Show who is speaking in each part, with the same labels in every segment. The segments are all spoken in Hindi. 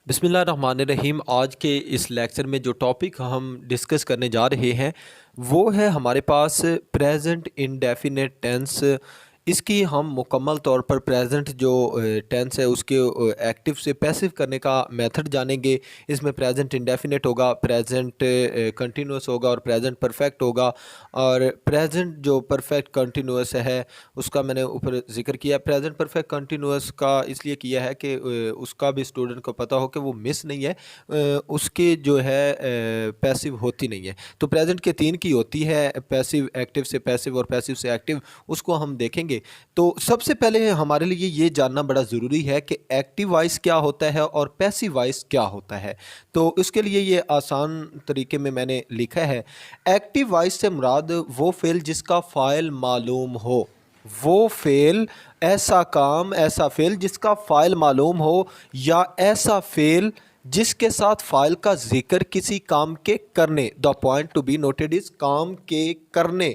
Speaker 1: बिस्मिल्लाहिर्रहमानिर्रहीम। आज के इस लेक्चर में जो टॉपिक हम डिस्कस करने जा रहे हैं वो है हमारे पास प्रेजेंट इंडेफिनेट टेंस। इसकी हम मुकम्मल तौर पर प्रेजेंट जो टेंस है उसके एक्टिव से पैसिव करने का मेथड जानेंगे। इसमें प्रेजेंट इंडेफिनेट होगा, प्रेजेंट कंटिन्यूस होगा और प्रेजेंट परफेक्ट होगा। और प्रेजेंट जो परफेक्ट कंटिन्यूस है उसका मैंने ऊपर जिक्र किया। प्रेजेंट परफेक्ट कंटिन्यूस का इसलिए किया है कि उसका भी स्टूडेंट को पता हो कि वो मिस नहीं है, उसके जो है पैसिव होती नहीं है। तो प्रेजेंट के तीन की होती है, पैसिव, एक्टिव से पैसिव और पैसिव से एक्टिव, उसको हम देखेंगे। तो सबसे पहले हमारे लिए ये जानना बड़ा ज़रूरी है कि एक्टिव वॉइस क्या होता है और पैसिव वॉइस क्या होता है। तो इसके लिए ये आसान तरीके में मैंने लिखा है। एक्टिव वॉइस से मुराद वो फेल जिसका फ़ाइल मालूम हो, वो फेल, ऐसा काम, ऐसा फेल जिसका फ़ाइल मालूम हो, या ऐसा फेल जिसके साथ फ़ाइल का जिक्र किसी काम के करने। The point to be noted is काम के करने।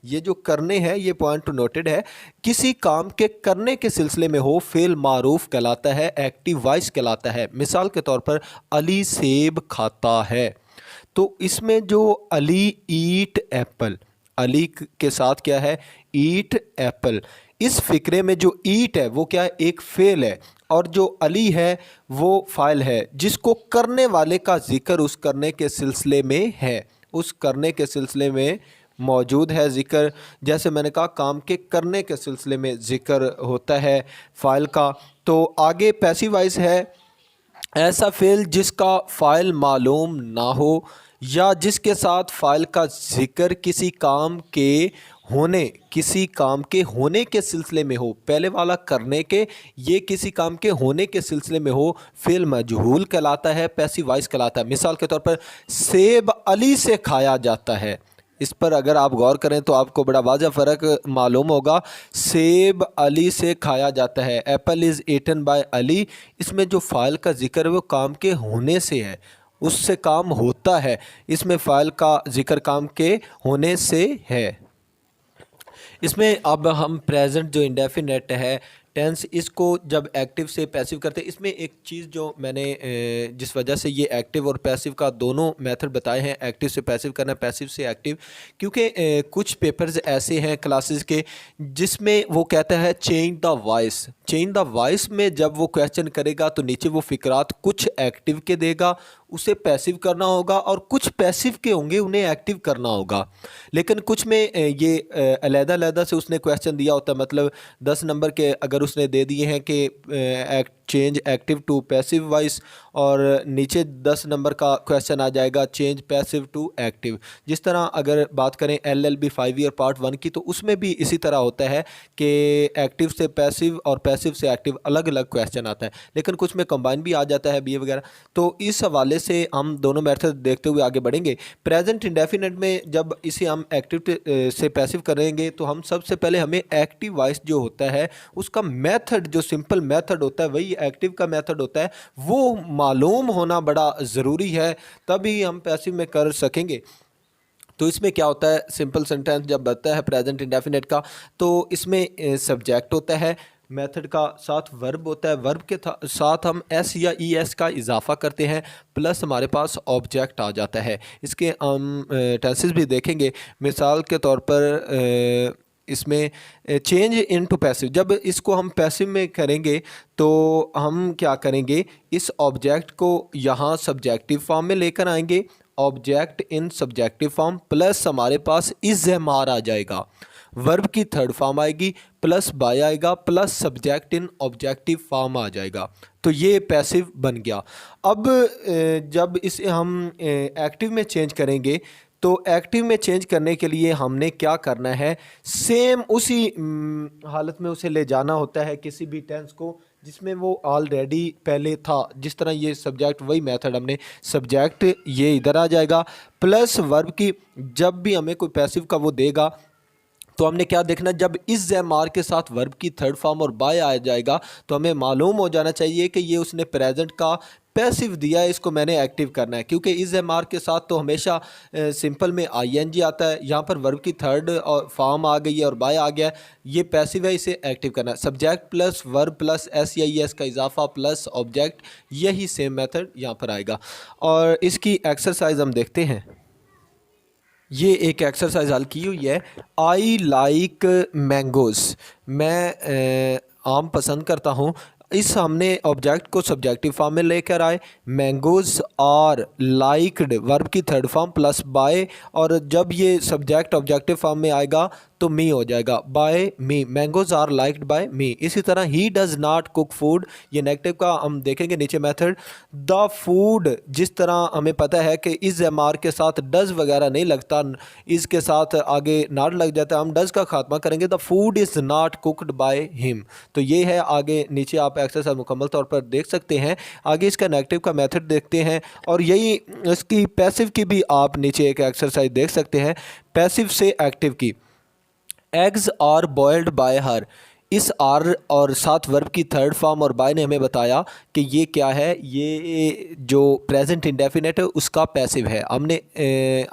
Speaker 1: ये जो करने हैं ये पॉइंट टू नोटेड है। किसी काम के करने के सिलसिले में हो, फेल मारूफ कहलाता है, एक्टिव वॉइस कहलाता है। मिसाल के तौर पर अली सेब खाता है, तो इसमें जो अली ईट एप्पल, अली के साथ क्या है, ईट एप्पल। इस फिक्रे में जो ईट है वो क्या है, एक फेल है, और जो अली है वो फाइल है जिसको करने वाले का जिक्र उस करने के सिलसिले में है, उस करने के सिलसिले में मौजूद है जिक्र। जैसे मैंने कहा काम के करने के सिलसिले में जिक्र होता है फ़ाइल का। तो आगे पैसिव वॉइस है ऐसा फेल जिसका फ़ाइल मालूम ना हो या जिसके साथ फ़ाइल का ज़िक्र किसी काम के होने, किसी काम के होने के सिलसिले में हो। पहले वाला करने के, ये किसी काम के होने के सिलसिले में हो, फेल मजहूल कहलाता है, पैसिव वॉइस कहलाता है। मिसाल के तौर पर सेब अली से खाया जाता है। इस पर अगर आप गौर करें तो आपको बड़ा वाज़ह फ़र्क मालूम होगा। सेब अली से खाया जाता है, apple is eaten by Ali. इसमें जो फ़ाइल का जिक्र है वो काम के होने से है, उससे काम होता है। इसमें फ़ाइल का जिक्र काम के होने से है। इसमें अब हम प्रेजेंट जो इंडेफिनेट है टेंस, इसको जब एक्टिव से पैसिव करते हैं, इसमें एक चीज़ जो मैंने जिस वजह से ये एक्टिव और पैसिव का दोनों मेथड बताए हैं, एक्टिव से पैसिव करना, पैसिव से एक्टिव, क्योंकि कुछ पेपर्स ऐसे हैं क्लासेस के जिसमें वो कहता है change the voice. Change the voice में जब वो क्वेश्चन करेगा तो नीचे वो फ़िक्रात कुछ एक्टिव के देगा, उसे पैसिव करना होगा, और कुछ पैसिव के होंगे उन्हें एक्टिव करना होगा। लेकिन कुछ में ये अलग-अलग से उसने क्वेश्चन दिया होता है। मतलब 10 नंबर के अगर उसने दे दिए हैं कि change active to passive voice, और नीचे 10 नंबर का क्वेश्चन आ जाएगा चेंज पैसिव टू एक्टिव। जिस तरह अगर बात करें LLB 5 ईयर पार्ट 1 की, तो उसमें भी इसी तरह होता है कि एक्टिव से पैसिव और पैसिव से एक्टिव अलग अलग क्वेश्चन आता है। लेकिन कुछ में कंबाइन भी आ जाता है BA वगैरह। तो इस हवाले से हम दोनों मेथड देखते हुए आगे बढ़ेंगे। प्रेजेंट इंडेफिनेट में जब इसे हम एक्टिव से पैसिव करेंगे तो हम सबसे पहले हमें एक्टिव वॉइस जो होता है उसका मेथड, जो सिंपल मेथड होता है वही एक्टिव का मेथड होता है, वो मालूम होना बड़ा ज़रूरी है, तभी हम पैसिव में कर सकेंगे। तो इसमें क्या होता है, सिंपल सेंटेंस जब बनता है प्रेजेंट इंडेफिनेट का, तो इसमें सब्जेक्ट होता है, मेथड का साथ वर्ब होता है, वर्ब के साथ हम एस या ES का इजाफा करते हैं, प्लस हमारे पास ऑब्जेक्ट आ जाता है। इसके हम टेंसेस भी देखेंगे। मिसाल के तौर पर इसमें चेंज इनटू पैसिव, जब इसको हम पैसिव में करेंगे तो हम क्या करेंगे, इस ऑब्जेक्ट को यहाँ सब्जेक्टिव फॉर्म में लेकर आएंगे, object in subjective form, plus हमारे पास इज एम आर आ जाएगा, वर्ब की थर्ड फॉर्म आएगी, प्लस बाय आएगा, plus subject in objective form आ जाएगा। तो ये पैसिव बन गया। अब जब इसे हम एक्टिव में चेंज करेंगे तो एक्टिव में चेंज करने के लिए हमने क्या करना है, सेम उसी हालत में उसे ले जाना होता है किसी भी टेंस को जिसमें वो ऑलरेडी पहले था। जिस तरह ये सब्जेक्ट, वही मेथड, हमने सब्जेक्ट ये इधर आ जाएगा, प्लस वर्ब की, जब भी हमें कोई पैसिव का वो देगा तो हमने क्या देखना, जब इस एम.आर के साथ वर्ब की थर्ड फॉर्म और बाय आ जाएगा तो हमें मालूम हो जाना चाहिए कि ये उसने प्रेजेंट का पैसिव दिया है, इसको मैंने एक्टिव करना है, क्योंकि इस एम आर के साथ तो हमेशा सिंपल में आई एन जी आता है। यहाँ पर वर्ब की थर्ड और फॉर्म आ गई है और बाय आ गया है, ये पैसिव है, इसे एक्टिव करना है। Subject plus verb plus S या एस का इजाफा प्लस ऑब्जेक्ट, यही सेम मेथड यहाँ पर आएगा। और इसकी एक्सरसाइज हम देखते हैं। ये एक एक्सरसाइज हल की हुई है। आई लाइक मैंगोज़, मैं आम पसंद करता हूँ। इस हमने ऑब्जेक्ट को सब्जेक्टिव फॉर्म में लेकर आए। मैंगोज़ आर लाइक्ड वर्ब की थर्ड फॉर्म प्लस बाय, और जब ये सब्जेक्ट ऑब्जेक्टिव फॉर्म में आएगा तो मी हो जाएगा, by me. Mangoes are liked by me. इसी तरह ही डज़ नॉट कुक फूड, ये नेगेटिव का हम देखेंगे नीचे मेथड। द फूड, जिस तरह हमें पता है कि इस एम आर के साथ डज़ वगैरह नहीं लगता, इसके साथ आगे नॉट लग जाता है, हम डज़ का खात्मा करेंगे। The food is not cooked by him. तो ये है, आगे नीचे आप एक्सरसाइज मुकम्मल तौर पर देख सकते हैं। आगे इसका नेगेटिव का मेथड देखते हैं, और यही इसकी पैसिव की भी आप नीचे एक एक्सरसाइज देख सकते हैं, पैसिव से एक्टिव की। Eggs are boiled by her, इस आर और साथ वर्ब की थर्ड फॉर्म और बाय ने हमें बताया कि ये क्या है, ये जो प्रेजेंट इंडेफिनेट है उसका पैसिव है। हमने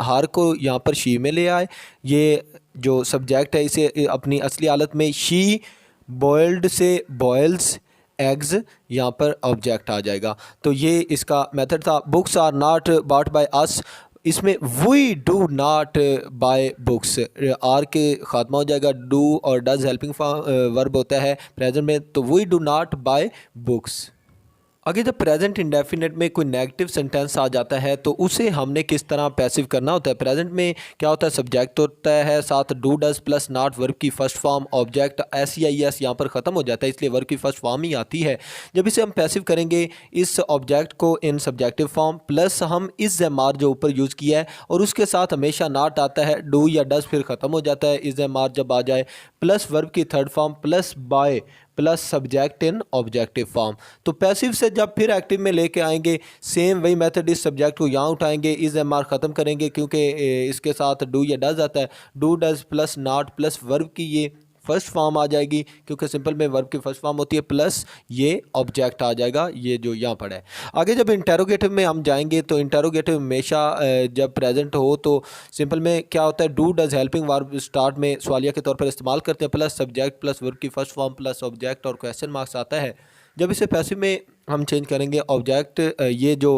Speaker 1: हार को यहाँ पर शी में ले आए, ये जो सब्जेक्ट है इसे अपनी असली हालत में शी बॉयल्ड से बॉयल्स एग्स, यहाँ पर ऑब्जेक्ट आ जाएगा। तो ये इसका मेथड था। Books are not bought by us, इसमें we do not buy books, आर के ख़ात्मा हो जाएगा, डू और डज हेल्पिंग वर्ब होता है प्रेजेंट में, तो we do not buy books. आगे जब प्रेजेंट इंडेफिनेट में कोई नेगेटिव सेंटेंस आ जाता है तो उसे हमने किस तरह पैसिव करना होता है। प्रेजेंट में क्या होता है, सब्जेक्ट होता है, साथ do does plus not verb की फर्स्ट फॉर्म ऑब्जेक्ट एस या एस यहाँ पर ख़त्म हो जाता है, इसलिए वर्ब की फर्स्ट फॉर्म ही आती है। जब इसे हम पैसिव करेंगे, इस ऑब्जेक्ट को इन सब्जेक्टिव फॉर्म प्लस हम इस एम आर जो ऊपर यूज़ किया है और उसके साथ हमेशा नॉट आता है, डू या डज फिर ख़त्म हो जाता है, इस एम आर जब आ जाए, प्लस वर्ब की third form plus by plus subject in objective form. तो पैसिव से जब फिर एक्टिव में लेके आएंगे, सेम वही मेथड, इस सब्जेक्ट को यहाँ उठाएंगे, इस एम आर ख़त्म करेंगे, क्योंकि इसके साथ डू या डज आता है, do does plus not plus verb की ये फर्स्ट फॉर्म आ जाएगी, क्योंकि सिंपल में वर्ब की फर्स्ट फॉर्म होती है, प्लस ये ऑब्जेक्ट आ जाएगा, ये जो यहाँ पड़ा है। आगे जब इंटेरोगेटिव में हम जाएंगे तो इंटेरोगेटिव हमेशा जब प्रेजेंट हो तो सिंपल में क्या होता है, do does helping verb start में सवालिया के तौर पर इस्तेमाल करते हैं, प्लस सब्जेक्ट प्लस वर्ब की फर्स्ट फॉर्म प्लस ऑब्जेक्ट और क्वेश्चन मार्क्स आता है। जब इसे पैसिव में हम चेंज करेंगे, ऑब्जेक्ट ये जो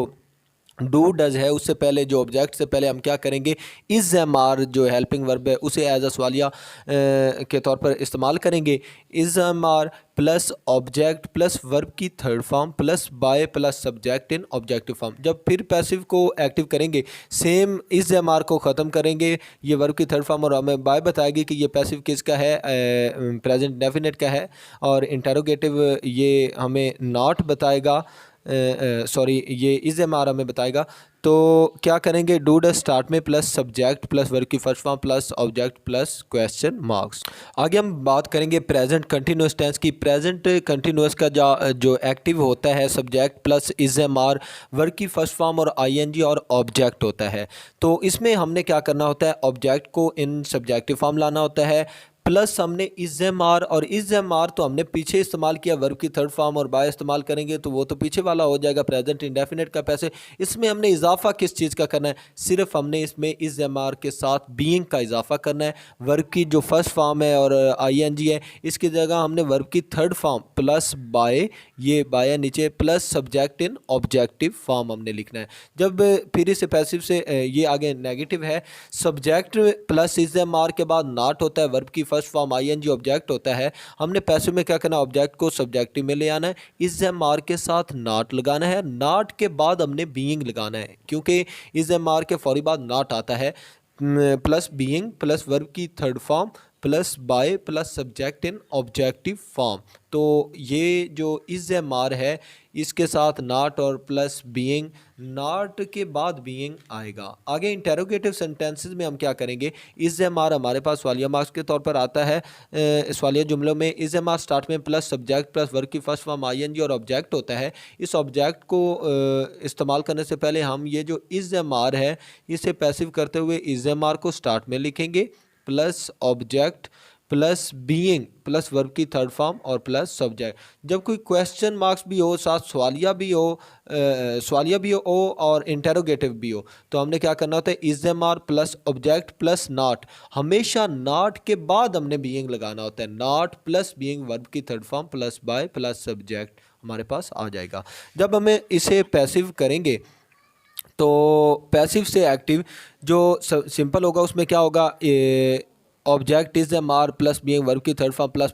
Speaker 1: डू डज है उससे पहले, जो ऑब्जेक्ट से पहले हम क्या करेंगे, इज एम आर जो हेल्पिंग वर्ब है उसे एज अ सवालिया के तौर पर इस्तेमाल करेंगे। Is am are plus object plus verb की third form plus by plus subject in objective form. जब फिर पैसिव को एक्टिव करेंगे, सेम इस एम आर को ख़त्म करेंगे, ये वर्ब की थर्ड फॉर्म और हमें बाय बताएगी कि ये पैसिव किसका है, प्रेजेंट डेफिनेट का है, और इंटेरोगेटिव ये हमें नॉट बताएगा, सॉरी ये इस एम आर हमें बताएगा। तो क्या करेंगे, डू डज स्टार्ट में प्लस सब्जेक्ट प्लस वर्ब की first form plus object plus question marks. आगे हम बात करेंगे प्रेजेंट कंटिन्यूस टेंस की। प्रेजेंट कंटिन्यूस का जो एक्टिव होता है, subject plus is am are, verb की फर्स्ट फॉर्म और आई एन जी और ऑब्जेक्ट होता है। तो इसमें हमने क्या करना होता है, ऑब्जेक्ट को इन सब्जेक्टिव फॉर्म लाना होता है, प्लस हमने इज एम आर, और इज एम आर तो हमने पीछे इस्तेमाल किया, वर्ब की थर्ड फॉर्म और बाय इस्तेमाल करेंगे तो वो तो पीछे वाला हो जाएगा प्रेजेंट इंडेफिनेट का पैसे। इसमें हमने इजाफा किस चीज़ का करना है, सिर्फ हमने इसमें इज एम आर के साथ बीइंग का इजाफा करना है। वर्ब की जो फर्स्ट फॉर्म है और आई एन जी है, इसकी जगह हमने वर्ब की थर्ड फॉर्म प्लस बाय, ये बाय नीचे plus subject in objective form हमने लिखना है। जब फिर इसे पैसिव से ये आगे नेगेटिव है, subject plus is am are के बाद नॉट होता है, वर्ब की first form I N G object होता है, हमने पैसिव में क्या करना, ऑब्जेक्ट को सब्जेक्टिव में ले आना है, इज एम आर के साथ नॉट लगाना है, नॉट के बाद हमने बीइंग लगाना है, क्योंकि इज एम आर के फौरी बाद नॉट आता है, प्लस बीइंग प्लस वर्ब की third form plus by plus subject in objective form. तो ये जो इज एम आर है इसके साथ नॉट और प्लस बीइंग, नॉट के बाद बीइंग आएगा। आगे इंटेरोगेटिव सेंटेंसेस में हम क्या करेंगे, इज एम आर हमारे पास सवालिया मार्क्स के तौर पर आता है, सवालिया जुमलों में इज एम आर स्टार्ट में प्लस सब्जेक्ट प्लस वर्ब की first form I N G और ऑब्जेक्ट होता है। इस ऑब्जेक्ट को इस्तेमाल करने से पहले हम ये जो इज एम आर है इसे पैसिव करते हुए इज एम आर को स्टार्ट में लिखेंगे, plus object plus being plus verb की थर्ड फॉर्म और प्लस सब्जेक्ट। जब कोई क्वेश्चन मार्क्स भी हो, साथ सवालिया भी हो और इंटेरोगेटिव भी हो, तो हमने क्या करना होता है, is am are plus object plus not. हमेशा नॉट के बाद हमने बीइंग लगाना होता है। नॉट प्लस बीइंग वर्ब की third form plus by plus subject हमारे पास आ जाएगा। जब हमें इसे पैसिव करेंगे तो पैसिव से एक्टिव जो सिंपल होगा उसमें क्या होगा, object is am are plus being verb की third form plus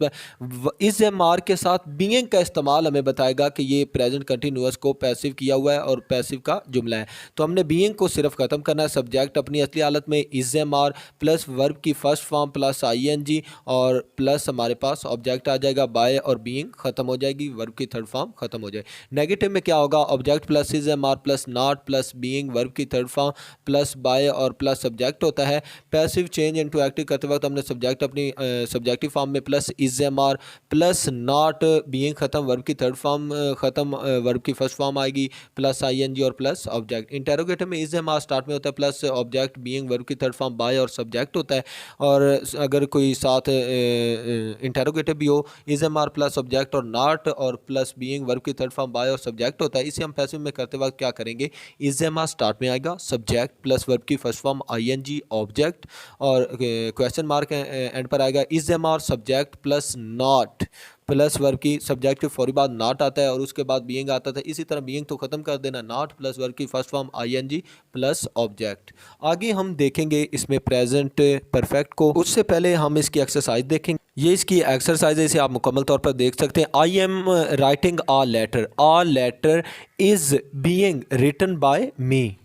Speaker 1: is am are के साथ बीइंग का इस्तेमाल हमें बताएगा कि ये प्रेजेंट कंटिन्यूअस को पैसिव किया हुआ है और पैसिव का जुमला है। तो हमने बीइंग को सिर्फ ख़त्म करना है। सब्जेक्ट अपनी असली हालत में is am are plus verb की first form plus I N G और प्लस हमारे पास ऑब्जेक्ट आ जाएगा बाय, और बीइंग ख़त्म हो जाएगी, वर्ब की थर्ड फॉर्म ख़त्म हो जाएगी। नेगेटिव में क्या होगा, object plus is am are plus not plus being verb की थर्ड फॉर्म प्लस बाय और प्लस सब्जेक्ट होता है। पैसिव चेंज इनटू एक्टिव करते वक्त हमने सब्जेक्ट अपनी सब्जेक्टिव फॉर्म में plus is am are plus not being ख़त्म वर्ब की थर्ड फॉर्म ख़त्म वर्ब की फर्स्ट फॉर्म आएगी प्लस आई एन जी और प्लस ऑब्जेक्ट। इंटेरोगेटिव में इज एम आर स्टार्ट में होता है प्लस ऑब्जेक्ट बीइंग वर्ब की थर्ड फॉर्म बाय और सब्जेक्ट होता है। और अगर कोई साथ इंटेरोगेटिव भी हो, is am are plus object और नॉट और प्लस बीइंग वर्ब की थर्ड फॉर्म बाय और सब्जेक्ट होता है। इसे हम पैसिव में करते वक्त क्या करेंगे, इज एम आर स्टार्ट में आएगा, सब्जेक्ट प्लस वर्ब की first form I N G object और क्वेश्चन मार्क एंड पर आएगा, is am are subject plus not plus verb की सब्जेक्ट के फौरी बाद नॉट आता है और उसके बाद बीइंग आता था। इसी तरह बीइंग तो ख़त्म कर देना, नॉट प्लस वर्ब की first form I N G plus object. आगे हम देखेंगे इसमें प्रेजेंट परफेक्ट को, उससे पहले हम इसकी एक्सरसाइज देखेंगे। ये इसकी एक्सरसाइज है, इसे आप मुकम्मल तौर पर देख सकते हैं। I am writing a letter is being written by me.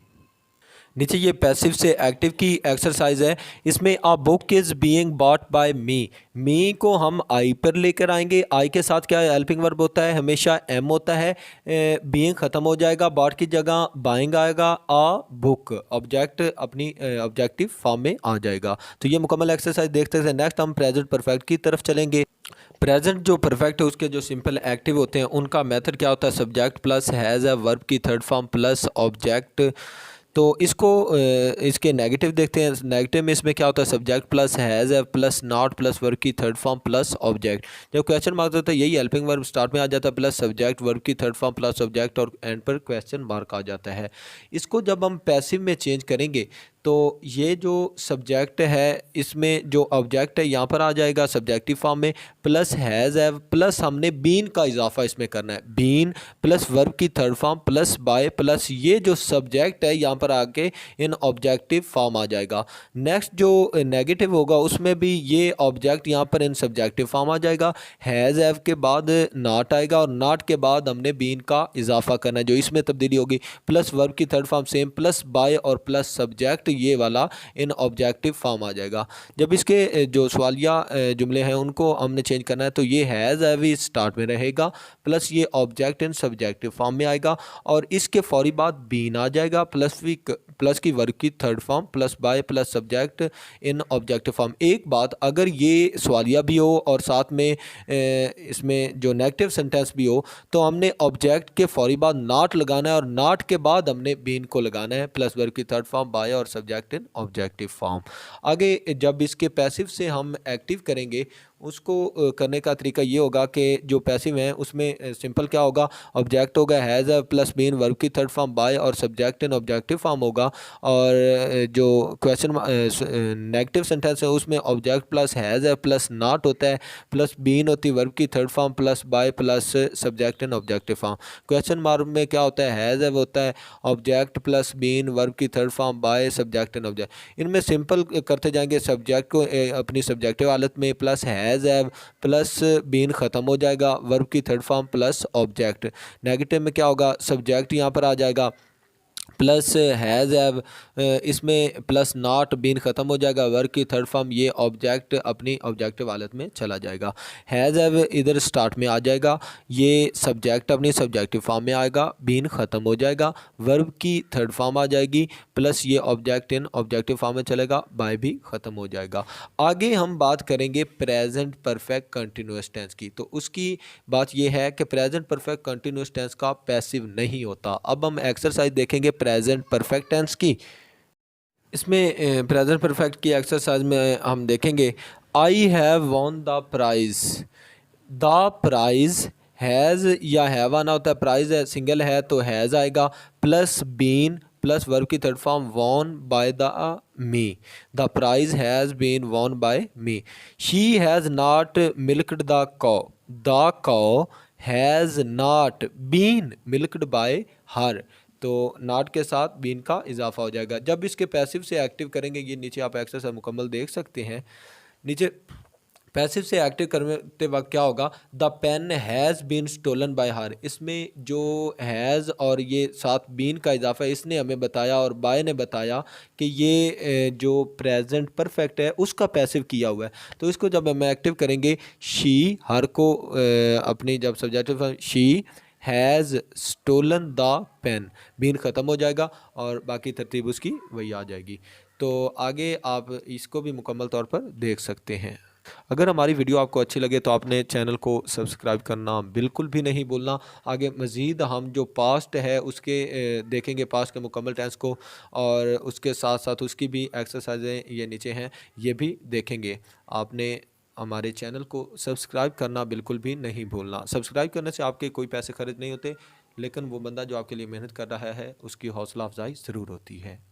Speaker 1: नीचे ये पैसिव से एक्टिव की एक्सरसाइज है। इसमें a book is being bought by me को हम आई पर लेकर आएंगे। आई के साथ क्या हेल्पिंग वर्ब होता है, हमेशा एम होता है। बीइंग ख़त्म हो जाएगा, बॉट की जगह बाइंग आएगा। आ बुक ऑब्जेक्ट अपनी ऑब्जेक्टिव फॉर्म में आ जाएगा। तो ये मुकम्मल एक्सरसाइज देखते हैं। नेक्स्ट हम प्रेजेंट परफेक्ट की तरफ चलेंगे। प्रेजेंट जो परफेक्ट है उसके जो सिंपल एक्टिव होते हैं उनका मेथड क्या होता है, सब्जेक्ट प्लस हैज़ है वर्ब की थर्ड फॉर्म प्लस ऑब्जेक्ट। तो इसको इसके नेगेटिव देखते हैं। नेगेटिव में इसमें क्या होता है, सब्जेक्ट प्लस हैज़ है प्लस नॉट प्लस वर्ब की थर्ड फॉर्म प्लस ऑब्जेक्ट। जब क्वेश्चन मार्क होता है यही हेल्पिंग वर्ब स्टार्ट में आ जाता है प्लस सब्जेक्ट वर्ब की थर्ड फॉर्म प्लस ऑब्जेक्ट और एंड पर क्वेश्चन मार्क आ जाता है। इसको जब हम पैसिव में चेंज करेंगे तो ये जो सब्जेक्ट है इसमें जो ऑब्जेक्ट है यहाँ पर आ जाएगा सब्जेक्टिव फॉर्म में प्लस हैज़ है प्लस हमने बीन का इजाफा इसमें करना है, बीन प्लस वर्ब की third form plus by plus ये जो सब्जेक्ट है यहाँ पर आके इन ऑब्जेक्टिव फॉर्म आ जाएगा। नेक्स्ट जो नेगेटिव होगा उसमें भी ये ऑब्जेक्ट यहाँ पर इन सब्जेक्टिव फॉर्म आ जाएगा। हैज़ हैव के बाद नॉट आएगा और नॉट के बाद हमने बीन का इजाफा करना है जो इसमें तब्दीली होगी प्लस वर्ब की third form same plus by और प्लस सब्जेक्ट ये वाला इन ऑब्जेक्टिव फॉर्म आ जाएगा। जब इसके जो सवालिया जुमले हैं उनको हमने चेंज करना है तो ये हैज़ हैव ही स्टार्ट में रहेगा प्लस ये ऑब्जेक्ट इन सब्जेक्टिव फॉर्म में आएगा और इसके फौरी बाद बीन आ जाएगा प्लस की वर्ब की third form plus by plus subject in objective form. एक बात, अगर ये सवालिया भी हो और साथ में इसमें जो नेगेटिव सेंटेंस भी हो तो हमने ऑब्जेक्ट के फौरी बाद नॉट लगाना है और नॉट के बाद हमने बीन को लगाना है प्लस वर्ब की थर्ड फॉर्म बाय और सब्जेक्ट इन ऑब्जेक्टिव फॉर्म। आगे जब इसके पैसिव से हम एक्टिव करेंगे उसको करने का तरीका ये होगा कि जो पैसिव हैं उसमें सिंपल क्या होगा, ऑब्जेक्ट होगा हैज़ प्लस बीन वर्ब की थर्ड फॉर्म बाय और सब्जेक्ट इन ऑब्जेक्टिव फॉर्म होगा और जो क्वेश्चन नेगेटिव सेंटेंस है उसमें object plus has plus not होता है प्लस बीन होती है वर्ब की third form plus by plus subject in objective form. Question mark में क्या होता है, हैज़ होता है ऑब्जेक्ट प्लस बीन वर्ब की third form by subject in object. इनमें सिंपल करते जाएंगे, सब्जेक्ट को अपनी सब्जेक्टिव हालत में प्लस हैज़ प्लस बीन ख़त्म हो जाएगा वर्ब की third form plus object. Negative में क्या होगा, सब्जेक्ट यहाँ पर आ जाएगा प्लस हैज़ हैव इसमें प्लस नॉट बीन ख़त्म हो जाएगा वर्ब की थर्ड फॉर्म ये ऑब्जेक्ट अपनी ऑब्जेक्टिव हालत में चला जाएगा। हैज़ हैव इधर स्टार्ट में आ जाएगा, ये सब्जेक्ट अपनी सब्जेक्टिव फॉर्म में आएगा, बीन ख़त्म हो जाएगा वर्ब की थर्ड फॉर्म आ जाएगी प्लस ये ऑब्जेक्ट इन ऑब्जेक्टिव फॉर्म में चलेगा, बाय भी ख़त्म हो जाएगा। आगे हम बात करेंगे प्रेजेंट परफेक्ट कंटिन्यूअस टेंस की। तो उसकी बात यह है कि प्रेजेंट परफेक्ट कंटिन्यूअस टेंस का पैसिव नहीं होता। अब हम एक्सरसाइज देखेंगे प्रेजेंट परफेक्ट टेंस की। इसमें प्रेजेंट परफेक्ट की एक्सरसाइज में हम देखेंगे I have won the prize, the prize has या हैव आना होता है, प्राइज़ है सिंगल है तो हैज़ आएगा, प्लस बीन प्लस वर्ब की third form won by the me, the prize has been won by me. She has not milked the cow, the cow has not been milked by her, तो नॉट के साथ बीन का इजाफा हो जाएगा। जब इसके पैसिव से एक्टिव करेंगे, ये नीचे आप एक्सरसाइज मुकम्मल देख सकते हैं। नीचे पैसिव से एक्टिव करते वक्त क्या होगा, the pen has been stolen by her, इसमें जो हैज़ और ये साथ बीन का इजाफा है, इसने हमें बताया और बाय ने बताया कि ये जो प्रेजेंट परफेक्ट है उसका पैसिव किया हुआ है। तो इसको जब हम एक्टिव करेंगे, शी हर को अपनी जब subjective she has stolen the pen, been ख़त्म हो जाएगा और बाकी तरतीब उसकी वही आ जाएगी। तो आगे आप इसको भी मुकम्मल तौर पर देख सकते हैं। अगर हमारी वीडियो आपको अच्छी लगे तो आपने चैनल को सब्सक्राइब करना बिल्कुल भी नहीं भूलना। आगे मज़ीद हम जो पास्ट है उसके देखेंगे, पास्ट के मुकम्मल टेंस को, और उसके साथ साथ उसकी भी एक्सरसाइजें ये नीचे हैं, ये भी देखेंगे। आपने हमारे चैनल को सब्सक्राइब करना बिल्कुल भी नहीं भूलना। सब्सक्राइब करने से आपके कोई पैसे खर्च नहीं होते, लेकिन वो बंदा जो आपके लिए मेहनत कर रहा है उसकी हौसला अफजाई ज़रूर होती है।